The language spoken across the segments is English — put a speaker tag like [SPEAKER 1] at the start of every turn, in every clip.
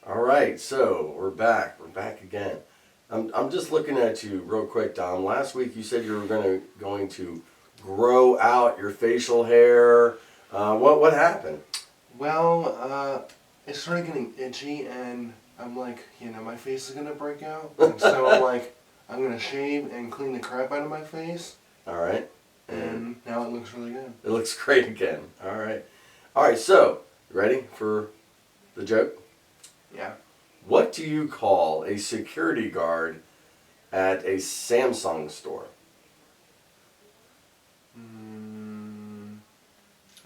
[SPEAKER 1] All right, so we're back. We're back again. I'm just looking at you real quick, Dom. Last week you said you were going to grow out your facial hair. What happened?
[SPEAKER 2] Well, it started getting itchy, and I'm like, my face is gonna break out. And so I'm like, I'm gonna shave and clean the crap out of my face,
[SPEAKER 1] All right,
[SPEAKER 2] and now it looks really good.
[SPEAKER 1] it looks great again. All right. So ready for the joke?
[SPEAKER 2] Yeah.
[SPEAKER 1] What do you call a security guard at a Samsung store?
[SPEAKER 2] I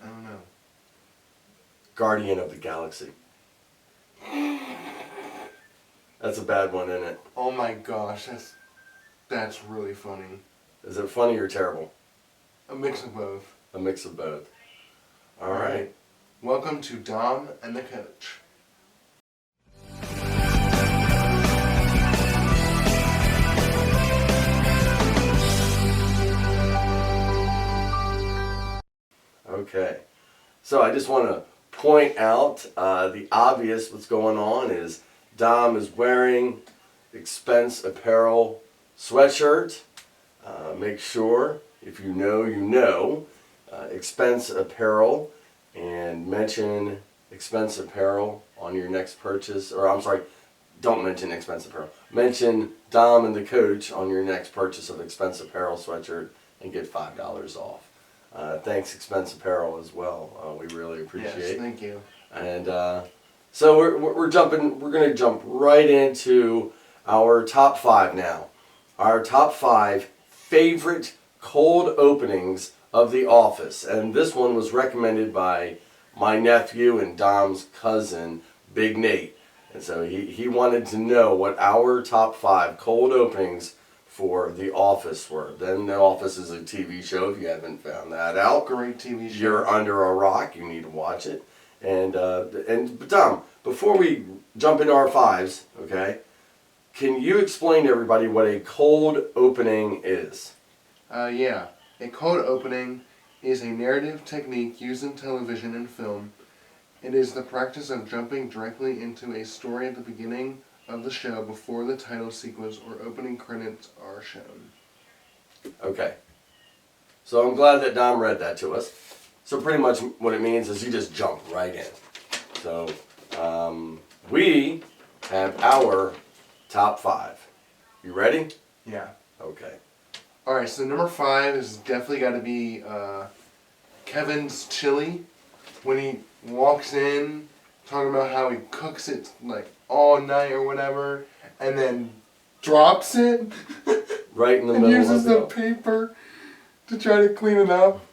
[SPEAKER 2] don't know.
[SPEAKER 1] Guardian of the Galaxy. That's a bad one, isn't it?
[SPEAKER 2] Oh my gosh, that's really funny.
[SPEAKER 1] Is it funny or terrible?
[SPEAKER 2] A mix of both.
[SPEAKER 1] A mix of both. All right.
[SPEAKER 2] Welcome to Dom and the Coach.
[SPEAKER 1] Okay. So I just want to point out the obvious. What's going on is Dom is wearing Expense Apparel sweatshirt. Make sure, if you know, you know. Expense Apparel, and mention Expense Apparel on your next purchase. Or I'm sorry, don't mention Expense Apparel. Mention Dom and the Coach on your next purchase of Expense Apparel sweatshirt and get $5 off. Thanks Expense Apparel as well. We really appreciate it.
[SPEAKER 2] Yes, thank you.
[SPEAKER 1] And so we're jumping. We're going to jump right into our top 5 now. Our top 5 favorite cold openings of The Office, and this one was recommended by my nephew and Dom's cousin, Big Nate. And so he wanted to know what our top 5 cold openings for The Office were. Then The Office is a TV show. If you haven't found that out,
[SPEAKER 2] Great TV show.
[SPEAKER 1] you're under a rock. You need to watch it. But Dom, before we jump into our 5s, okay, can you explain to everybody what a cold opening is?
[SPEAKER 2] Yeah. A cold opening is a narrative technique used in television and film. It is the practice of jumping directly into a story at the beginning of the show before the title sequence or opening credits are shown.
[SPEAKER 1] Okay. So I'm glad that Dom read that to us. So pretty much what it means is you just jump right in. So we have our top 5. You ready?
[SPEAKER 2] Yeah.
[SPEAKER 1] Okay.
[SPEAKER 2] Alright, so number 5 is definitely got to be Kevin's chili. When he walks in, talking about how he cooks it like all night or whatever, and then drops it
[SPEAKER 1] Right in the
[SPEAKER 2] and
[SPEAKER 1] middle
[SPEAKER 2] uses
[SPEAKER 1] of
[SPEAKER 2] the
[SPEAKER 1] the
[SPEAKER 2] paper to try to clean it up.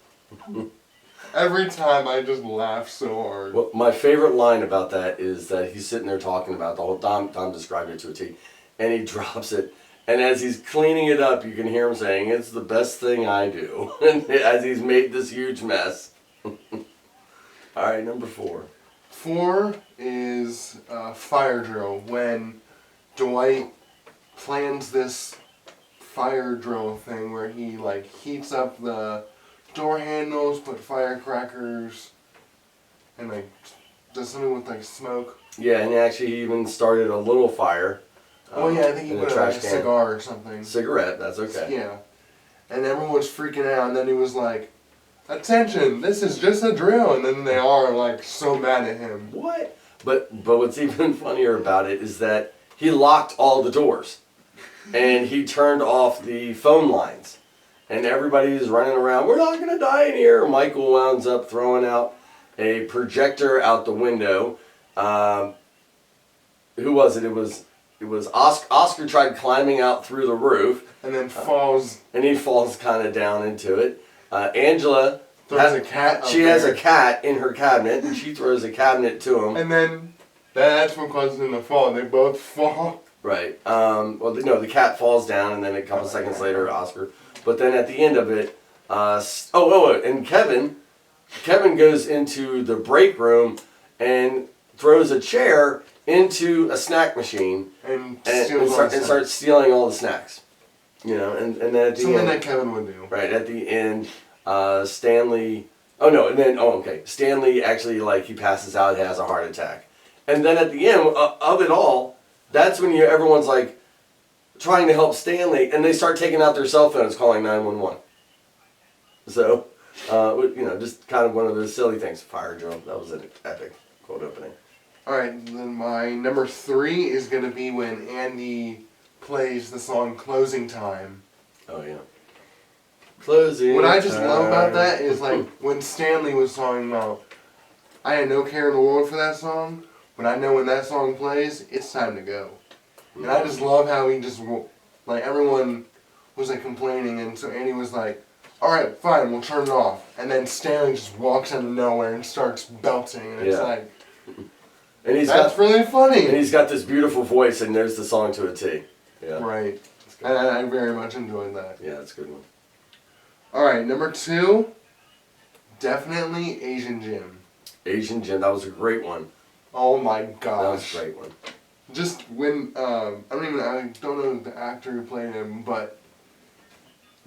[SPEAKER 2] Every time I just laugh so hard.
[SPEAKER 1] Well, my favorite line about that is that he's sitting there talking about the whole Dom described it to a T, and he drops it. And as he's cleaning it up, you can hear him saying, "It's the best thing I do." And as he's made this huge mess. All right, number 4.
[SPEAKER 2] 4 is fire drill. When Dwight plans this fire drill thing where he like heats up the door handles, put firecrackers, and like does something with like smoke.
[SPEAKER 1] Yeah, and actually he even started a little fire.
[SPEAKER 2] Oh yeah, I think he
[SPEAKER 1] in
[SPEAKER 2] put
[SPEAKER 1] a
[SPEAKER 2] it like
[SPEAKER 1] trash
[SPEAKER 2] a
[SPEAKER 1] can.
[SPEAKER 2] cigar or something.
[SPEAKER 1] Cigarette, that's okay.
[SPEAKER 2] Yeah. And everyone was freaking out, and then he was like, "Attention, this is just a drill," and then they are like so mad at him.
[SPEAKER 1] What? But what's even funnier about it is that he locked all the doors. And he turned off the phone lines. And everybody's running around, "We're not going to die in here." Michael wounds up throwing out a projector out the window. Who was it? It was Oscar. Oscar tried climbing out through the roof.
[SPEAKER 2] And then falls.
[SPEAKER 1] And he falls kind of down into it. Angela
[SPEAKER 2] Throws a cat.
[SPEAKER 1] She
[SPEAKER 2] up
[SPEAKER 1] has
[SPEAKER 2] there.
[SPEAKER 1] a cat in her cabinet, and she throws a cabinet to him.
[SPEAKER 2] And then that's what causes him to fall. They both fall.
[SPEAKER 1] Right. Well, no, the cat falls down, and then a couple seconds later, Oscar. But then at the end of it, and Kevin goes into the break room and throws a chair into a snack machine
[SPEAKER 2] And
[SPEAKER 1] and
[SPEAKER 2] steals all the
[SPEAKER 1] starts stealing all the snacks. You know, and then at the
[SPEAKER 2] something
[SPEAKER 1] end,
[SPEAKER 2] that Kevin would do.
[SPEAKER 1] right at the end, Stanley. Stanley actually he passes out, has a heart attack. And then at the end of it all, that's when everyone's like trying to help Stanley, and they start taking out their cell phones, calling 911. So, just kind of one of those silly things. Fire drill. That was an epic cold opening.
[SPEAKER 2] All right, then my number 3 is going to be when Andy plays the song "Closing Time."
[SPEAKER 1] Oh yeah. Closing.
[SPEAKER 2] What I just
[SPEAKER 1] time.
[SPEAKER 2] love about that is like when Stanley was talking about, I had no care in the world for that song, but I know when that song plays, it's time to go. And I just love how he just, like, everyone was like complaining, and so Andy was like, all right, fine, we'll turn it off. And then Stanley just walks out of nowhere and starts belting, and it's like,
[SPEAKER 1] and
[SPEAKER 2] that's really funny.
[SPEAKER 1] And he's got this beautiful voice, and there's the song to a T. Yeah.
[SPEAKER 2] Right. And I very much enjoyed that.
[SPEAKER 1] Yeah, that's a good one.
[SPEAKER 2] All right, number 2, definitely Asian Jim.
[SPEAKER 1] Asian Jim, that was a great one.
[SPEAKER 2] Oh my
[SPEAKER 1] That
[SPEAKER 2] gosh.
[SPEAKER 1] was a great one.
[SPEAKER 2] Just when I don't know the actor who played him, but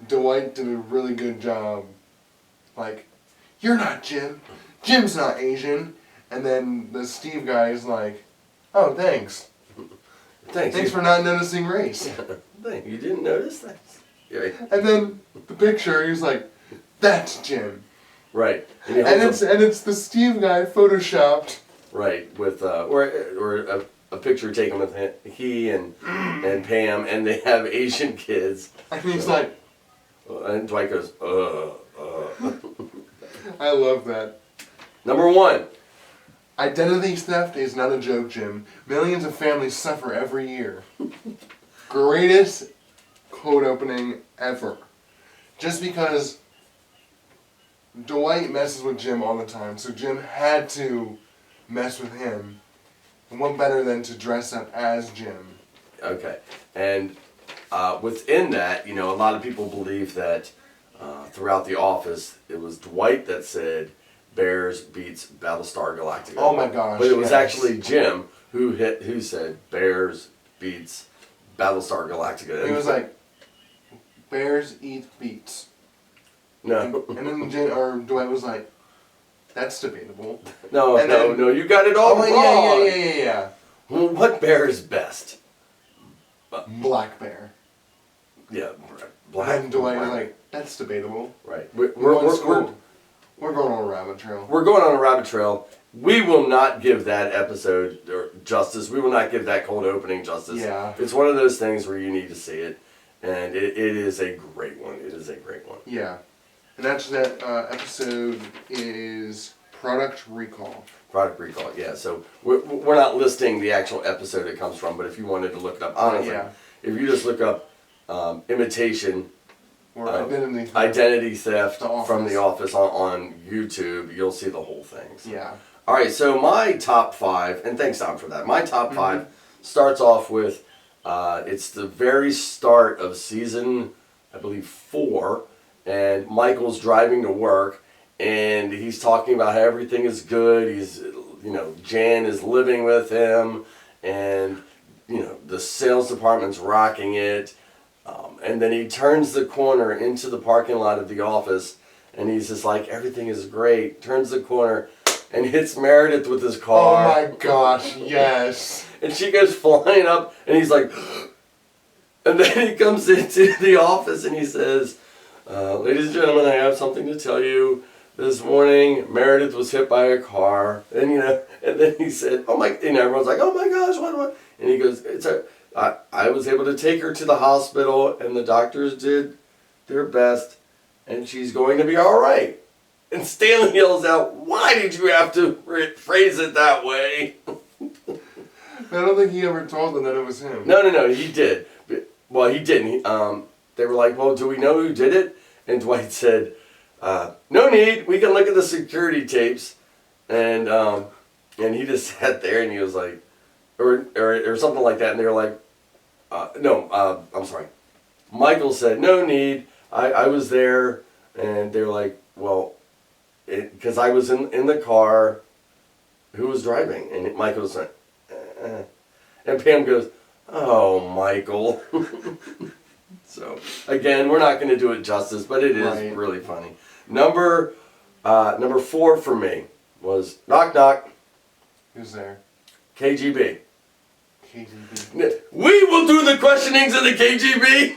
[SPEAKER 2] Dwight did a really good job. Like, you're not Jim. Jim's not Asian. And then the Steve guy is like, oh, thanks. Thanks for not noticing race.
[SPEAKER 1] Thank you didn't notice that. Yeah.
[SPEAKER 2] And then the picture, he's like, that's Jim.
[SPEAKER 1] Right.
[SPEAKER 2] And it's the Steve guy photoshopped.
[SPEAKER 1] Right, with or a picture taken with he and Pam, and they have Asian kids.
[SPEAKER 2] And he's like,
[SPEAKER 1] and Dwight goes,
[SPEAKER 2] I love that.
[SPEAKER 1] Number 1.
[SPEAKER 2] Identity theft is not a joke, Jim. Millions of families suffer every year. Greatest code opening ever. Just because Dwight messes with Jim all the time, so Jim had to mess with him. And what better than to dress up as Jim?
[SPEAKER 1] Okay, and within that, a lot of people believe that throughout The Office, it was Dwight that said, Bears beats Battlestar Galactica.
[SPEAKER 2] Oh my gosh!
[SPEAKER 1] But it was actually Jim who said Bears beats Battlestar Galactica.
[SPEAKER 2] He was like, Bears eat beets.
[SPEAKER 1] No.
[SPEAKER 2] And then Dwight was like, that's debatable.
[SPEAKER 1] No, you got it all wrong.
[SPEAKER 2] Yeah.
[SPEAKER 1] Well, what bear is best?
[SPEAKER 2] Black bear.
[SPEAKER 1] Yeah, black.
[SPEAKER 2] And Dwight was like, that's debatable.
[SPEAKER 1] Right.
[SPEAKER 2] We're going on a rabbit trail.
[SPEAKER 1] We're going on a rabbit trail. We will not give that episode justice. We will not give that cold opening justice.
[SPEAKER 2] Yeah.
[SPEAKER 1] It's one of those things where you need to see it. And it is a great one. It is a great one.
[SPEAKER 2] Yeah. And that episode is Product Recall.
[SPEAKER 1] Product Recall, yeah. So we're not listing the actual episode it comes from, but if you wanted to look it up, honestly, if you just look up imitation
[SPEAKER 2] Or
[SPEAKER 1] identity theft
[SPEAKER 2] The
[SPEAKER 1] from The Office on YouTube, you'll see the whole thing. So.
[SPEAKER 2] Yeah.
[SPEAKER 1] All right, so my top 5, and thanks Tom for that. My top 5 starts off with it's the very start of season, I believe 4, and Michael's driving to work, and he's talking about how everything is good. He's, Jan is living with him, and the sales department's rocking it. And then he turns the corner into the parking lot of The Office, and he's just like, everything is great. Turns the corner and hits Meredith with his car.
[SPEAKER 2] Oh my gosh, yes.
[SPEAKER 1] And she goes flying up, and he's like, and then he comes into the office and he says, ladies and gentlemen, I have something to tell you. This morning, Meredith was hit by a car. And, and then he said, oh my, and everyone's like, oh my gosh, what? And he goes, I was able to take her to the hospital, and the doctors did their best, and she's going to be all right. And Stanley yells out, why did you have to phrase it that way?
[SPEAKER 2] I don't think he ever told them that it was him.
[SPEAKER 1] No, he did. Well, he didn't. They were like, well, do we know who did it? And Dwight said, no need. We can look at the security tapes. And he just sat there and he was like, or something like that. And they were like, I'm sorry. Michael said, no need. I was there. And they were like, well, because I was in the car. Who was driving? And Michael was like, And Pam goes, oh, Michael. So, again, we're not going to do it justice, but it is really funny. Number 4 for me was knock knock.
[SPEAKER 2] Who's there?
[SPEAKER 1] KGB.
[SPEAKER 2] KGB.
[SPEAKER 1] We will do the questionings of the KGB.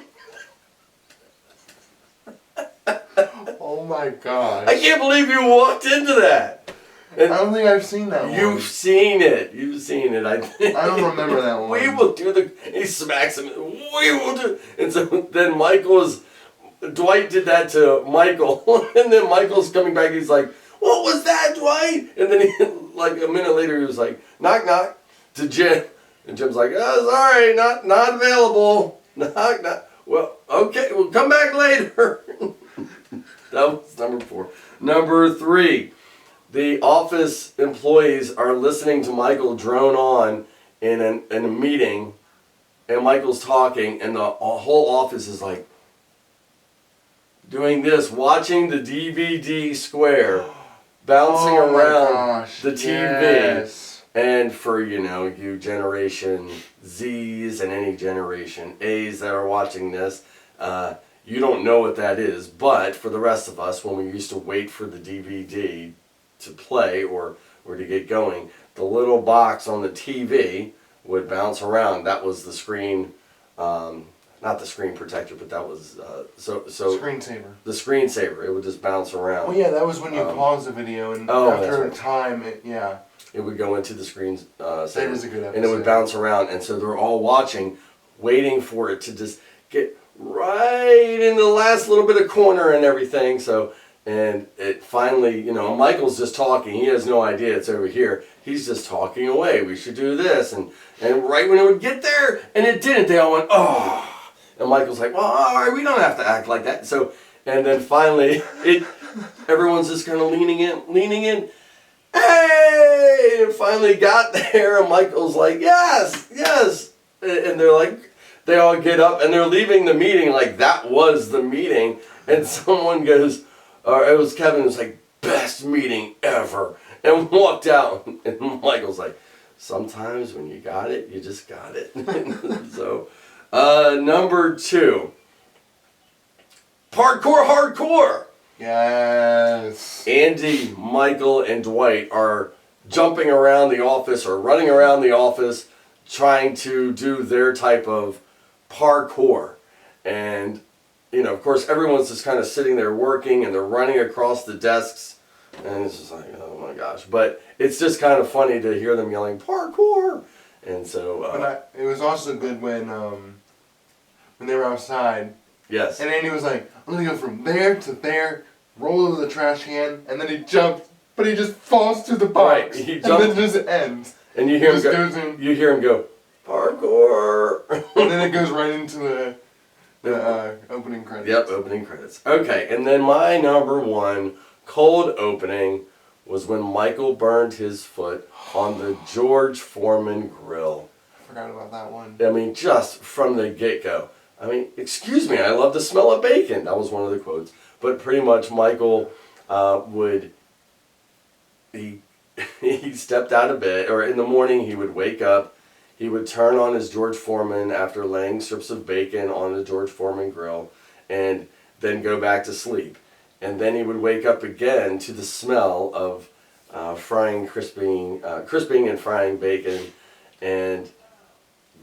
[SPEAKER 2] Oh my gosh.
[SPEAKER 1] I can't believe you walked into that. And
[SPEAKER 2] I don't think I've seen that
[SPEAKER 1] you've
[SPEAKER 2] one.
[SPEAKER 1] seen it. You've seen it. I
[SPEAKER 2] don't remember that one.
[SPEAKER 1] We will do the. He smacks him. We will do. And so then Michael's. Dwight did that to Michael, and then Michael's coming back. He's like, "What was that, Dwight?" And then he, like a minute later, he was like, "Knock knock," to Jim, and Jim's like, "Oh, sorry, not available." Knock knock. Well, okay, we'll come back later. That was number 4. Number 3, the office employees are listening to Michael drone on in a meeting, and Michael's talking, and the whole office is like doing this, watching the DVD square bouncing
[SPEAKER 2] Oh my
[SPEAKER 1] around
[SPEAKER 2] gosh,
[SPEAKER 1] the TV.
[SPEAKER 2] yes.
[SPEAKER 1] And for, you Generation Zs and any Generation As that are watching this, you don't know what that is. But for the rest of us, when we used to wait for the DVD to play or to get going, the little box on the TV would bounce around. That was the screen, not the screen protector, but that was,
[SPEAKER 2] Screensaver.
[SPEAKER 1] the screensaver. It would just bounce around.
[SPEAKER 2] Well, yeah, that was when you pause the video, and
[SPEAKER 1] that's
[SPEAKER 2] after a
[SPEAKER 1] right.
[SPEAKER 2] time,
[SPEAKER 1] It would go into the screen
[SPEAKER 2] That is a good episode.
[SPEAKER 1] and it would bounce around, and so they're all watching, waiting for it to just get right in the last little bit of corner and everything. So, and it finally, Michael's just talking. He has no idea it's over here. He's just talking away. We should do this, and right when it would get there, and it didn't, they all went, "Oh!" And Michael's like, "Well, all right, we don't have to act like that." So, and then finally, everyone's just kind of leaning in. Hey! And it finally got there, and Michael's like, "Yes, yes!" And they're like, they all get up, and they're leaving the meeting like that was the meeting. And someone goes, or it was Kevin, was like, "Best meeting ever," and walked out. And Michael's like, "Sometimes when you got it, you just got it." So, number 2, parkour hardcore.
[SPEAKER 2] Yes.
[SPEAKER 1] Andy, Michael, and Dwight are jumping around the office or running around the office trying to do their type of parkour. And, of course, everyone's just kind of sitting there working, and they're running across the desks. And it's just like, oh my gosh. But it's just kind of funny to hear them yelling, "Parkour!" And so...
[SPEAKER 2] But it was also good when they were outside.
[SPEAKER 1] yes.
[SPEAKER 2] And Andy was like, "I'm going to go from there to there, roll over the trash can," and then he jumped, but he just falls through the box.
[SPEAKER 1] Right, he
[SPEAKER 2] and
[SPEAKER 1] jumped.
[SPEAKER 2] then just ends.
[SPEAKER 1] And you hear him
[SPEAKER 2] Just
[SPEAKER 1] go,
[SPEAKER 2] goes in.
[SPEAKER 1] you hear him go, "Parkour!"
[SPEAKER 2] And then it goes right into the opening credits.
[SPEAKER 1] Yep, opening credits. Okay, and then my number 1 cold opening was when Michael burned his foot on the George Foreman grill.
[SPEAKER 2] I forgot about that one.
[SPEAKER 1] I mean, just from the get-go. I mean, excuse me, I love the smell of bacon. That was one of the quotes. But pretty much Michael he stepped out of bed, or in the morning he would wake up, he would turn on his George Foreman after laying strips of bacon on the George Foreman grill, and then go back to sleep. And then he would wake up again to the smell of crisping and frying bacon.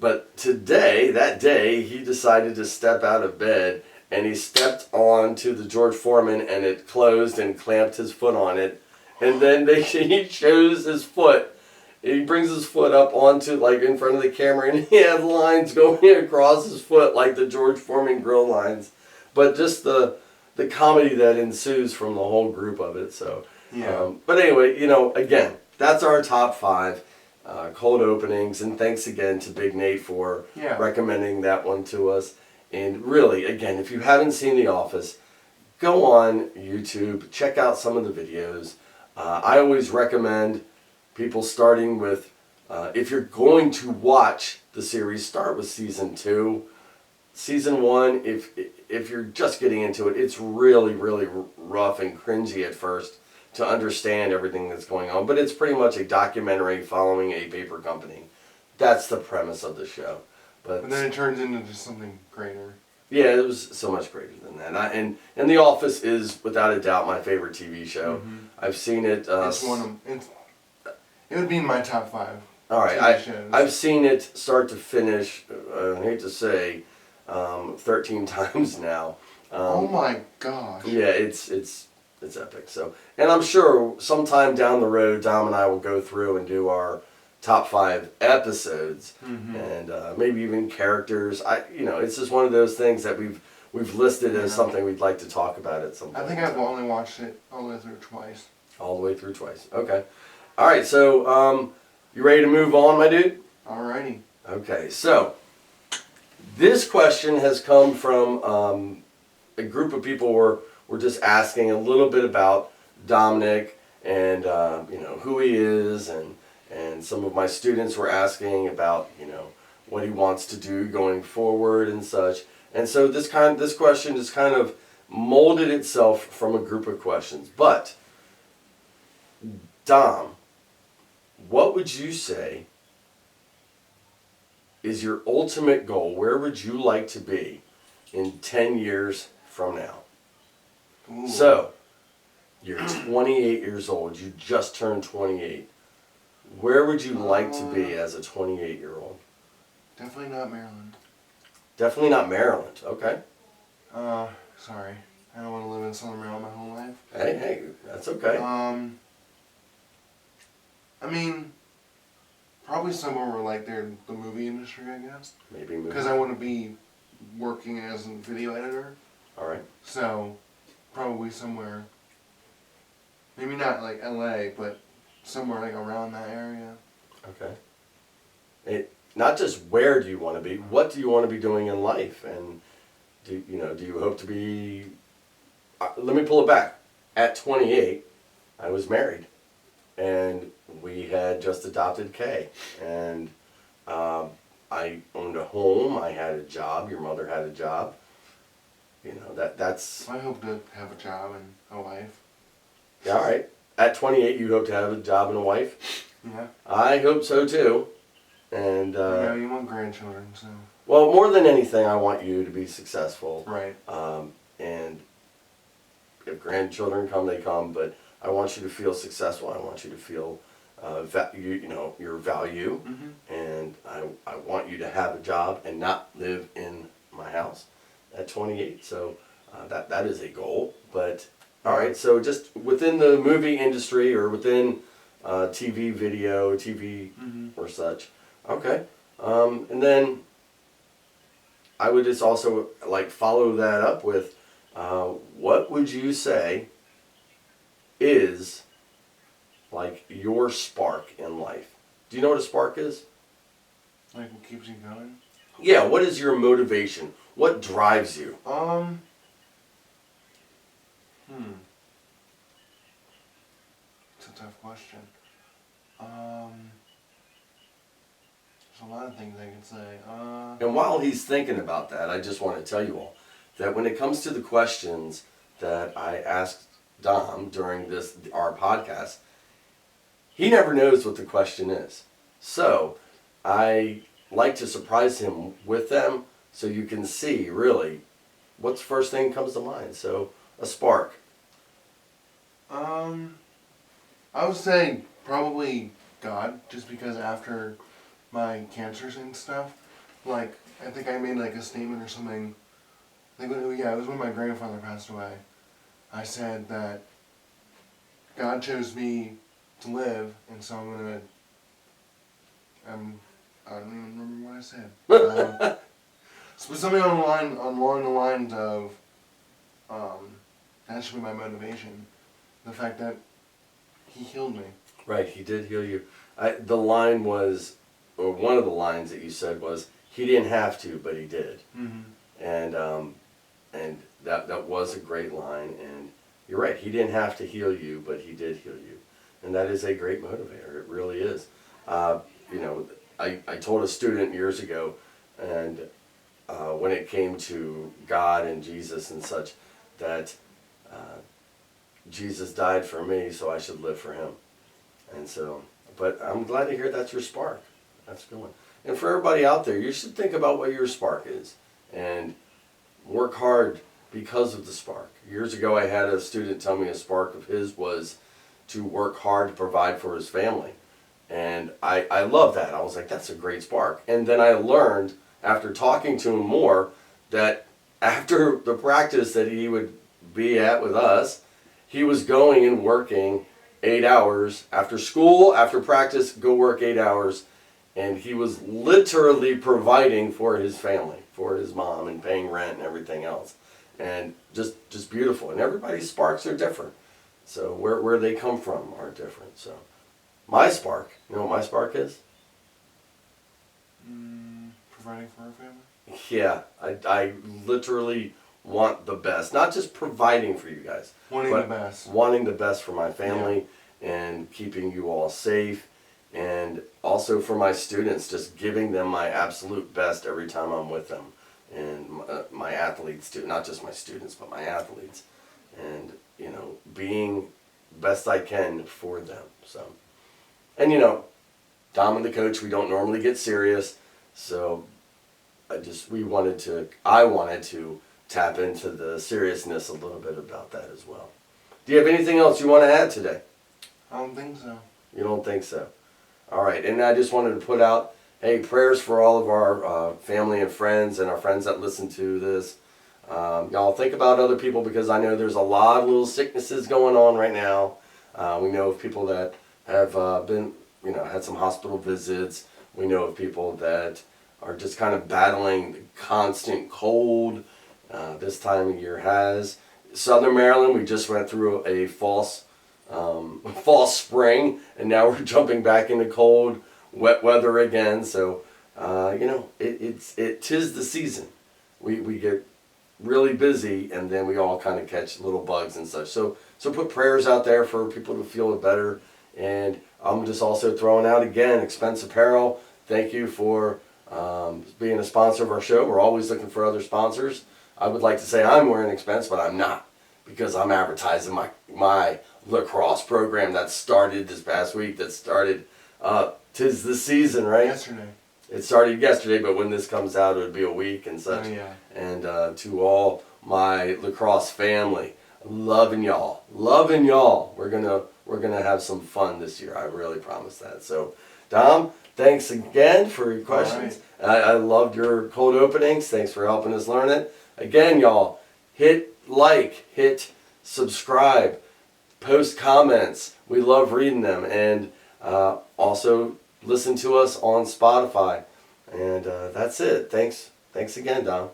[SPEAKER 1] But that day, he decided to step out of bed, and he stepped onto the George Foreman, and it closed and clamped his foot on it. And then he shows his foot. He brings his foot up onto, like, in front of the camera, and he had lines going across his foot like the George Foreman grill lines. But just the comedy that ensues from the whole group of it. So,
[SPEAKER 2] Yeah.
[SPEAKER 1] But anyway, again, that's our top 5 cold openings. And thanks again to Big Nate for recommending that one to us. And really, again, if you haven't seen The Office, go on YouTube, check out some of the videos. I always recommend people starting with, if you're going to watch the series, start with season 2. Season 1, if you're just getting into it, it's really, really rough and cringy at first to understand everything that's going on. But it's pretty much a documentary following a paper company. That's the premise of the show.
[SPEAKER 2] But then it turns into just something greater.
[SPEAKER 1] Yeah, it was so much greater than that. And The Office is, without a doubt, my favorite TV show.
[SPEAKER 2] Mm-hmm.
[SPEAKER 1] I've seen it.
[SPEAKER 2] It would be in my top 5.
[SPEAKER 1] All right,
[SPEAKER 2] TV shows.
[SPEAKER 1] I've seen it start to finish. I hate to say, 13 times now.
[SPEAKER 2] Oh my gosh.
[SPEAKER 1] Yeah, it's epic. So, and I'm sure sometime down the road, Dom and I will go through and do our top 5 episodes, and maybe even characters. It's just one of those things that we've listed as something we'd like to talk about at some point.
[SPEAKER 2] I think I've only watched it all the way through twice.
[SPEAKER 1] All the way through twice. Okay. All right. So, you ready to move on, my dude?
[SPEAKER 2] Alrighty.
[SPEAKER 1] Okay. So, this question has come from a group of people were just asking a little bit about Dominic and who he is, and some of my students were asking about what he wants to do going forward and such. And so this question just kind of molded itself from a group of questions. But Dom, what would you say is your ultimate goal? Where would you like to be in 10 years from now?
[SPEAKER 2] Ooh.
[SPEAKER 1] So, you're 28 years old. You just turned 28. Where would you like to be as a 28-year-old?
[SPEAKER 2] Definitely not Maryland.
[SPEAKER 1] Definitely not Maryland. Okay.
[SPEAKER 2] Sorry. I don't want to live in Southern Maryland my whole life.
[SPEAKER 1] Hey, that's okay.
[SPEAKER 2] I mean, probably somewhere where like they're the movie industry, I guess.
[SPEAKER 1] Maybe move.
[SPEAKER 2] Because I want to be working as a video editor.
[SPEAKER 1] All right.
[SPEAKER 2] So, probably somewhere. Maybe not like LA, but somewhere like around that area.
[SPEAKER 1] Okay. Not just where do you want to be, what do you want to be doing in life? And do you hope to be... let me pull it back. At 28, I was married. And we had just adopted Kay. And I owned a home, I had a job, your mother had a job. That's...
[SPEAKER 2] I hope to have a job and a wife.
[SPEAKER 1] All right. At 28, you hope to have a job and a wife?
[SPEAKER 2] Yeah.
[SPEAKER 1] I hope so too. And
[SPEAKER 2] you want grandchildren, so.
[SPEAKER 1] well, more than anything, I want you to be successful.
[SPEAKER 2] Right.
[SPEAKER 1] And if grandchildren come, they come. But I want you to feel successful. I want you to feel your value, and I want you to have a job and not live in my house at 28. So that is a goal. But all right, so just within the movie industry or within TV, video, TV or such. Okay. And then I would just also like follow that up with what would you say is like your spark in life? Do you know what a spark is?
[SPEAKER 2] Like what keeps you going?
[SPEAKER 1] Yeah, what is your motivation? What drives you?
[SPEAKER 2] It's a tough question. There's a lot of things I can say.
[SPEAKER 1] And while he's thinking about that, I just want to tell you all that when it comes to the questions that I asked Dom during our podcast, he never knows what the question is. So I like to surprise him with them so you can see really what's the first thing that comes to mind. So a spark.
[SPEAKER 2] I would say probably God, just because after my cancers and stuff, like, I think I made like a statement or something. I think, it was when my grandfather passed away. I said that God chose me to live, and so I'm gonna. I don't even remember what I said. So something along the lines of, that should be my motivation. The fact that He healed me.
[SPEAKER 1] Right, He did heal you. The line was, or one of the lines that you said was, He didn't have to, but He did. And that was a great line. And you're right, He didn't have to heal you, but He did heal you. And that is a great motivator. It really is. I told a student years ago, and when it came to God and Jesus and such, that Jesus died for me, so I should live for Him. And so, but I'm glad to hear that's your spark. That's a good one. And for everybody out there, you should think about what your spark is and work hard because of the spark. Years ago, I had a student tell me a spark of his was to work hard to provide for his family. And I love that. I was like, that's a great spark. And then I learned after talking to him more that after the practice that he would be at with us, he was going and working 8 hours after school, after practice, go work 8 hours. And he was literally providing for his family, for his mom, and paying rent and everything else. And just beautiful. And everybody's sparks are different. So where they come from are different. So my spark, you know what my spark is?
[SPEAKER 2] Providing for our family?
[SPEAKER 1] Yeah, I literally want the best. Not just providing for you guys.
[SPEAKER 2] Wanting
[SPEAKER 1] but
[SPEAKER 2] the best.
[SPEAKER 1] Wanting the best for my family and keeping you all safe. And also for my students, just giving them my absolute best every time I'm with them. And my athletes too, not just my students, but my athletes. And, you know, being best I can for them. So, and you know, Dom and the coach, we don't normally get serious. So I wanted to tap into the seriousness a little bit about that as well. Do you have anything else you want to add today?
[SPEAKER 2] I don't think so.
[SPEAKER 1] You don't think so? All right, and I just wanted to put out, hey, prayers for all of our family and friends and our friends that listen to this. Y'all think about other people because I know there's a lot of little sicknesses going on right now. We know of people that have been, you know, had some hospital visits. We know of people that are just kind of battling the constant cold this time of year has. Southern Maryland, we just went through a false spring, and now we're jumping back into cold, wet weather again. So, you know, it 'tis the season. We get really busy, and then we all kind of catch little bugs and such. So put prayers out there for people to feel better. And I'm just also throwing out again, Expense Apparel. Thank you for being a sponsor of our show. We're always looking for other sponsors. I would like to say I'm wearing Expense, but I'm not, because I'm advertising my lacrosse program that started this past week. That started, 'tis the season, right?
[SPEAKER 2] Yesterday.
[SPEAKER 1] It started yesterday, but when this comes out, it would be a week and such.
[SPEAKER 2] Oh, yeah.
[SPEAKER 1] And to all my lacrosse family, loving y'all. We're gonna have some fun this year. I really promise that. So, Dom, thanks again for your questions. I loved your cold openings. Thanks for helping us learn it. Again, y'all, hit like, hit subscribe, post comments. We love reading them, and also listen to us on Spotify. And that's it. Thanks again, Dom.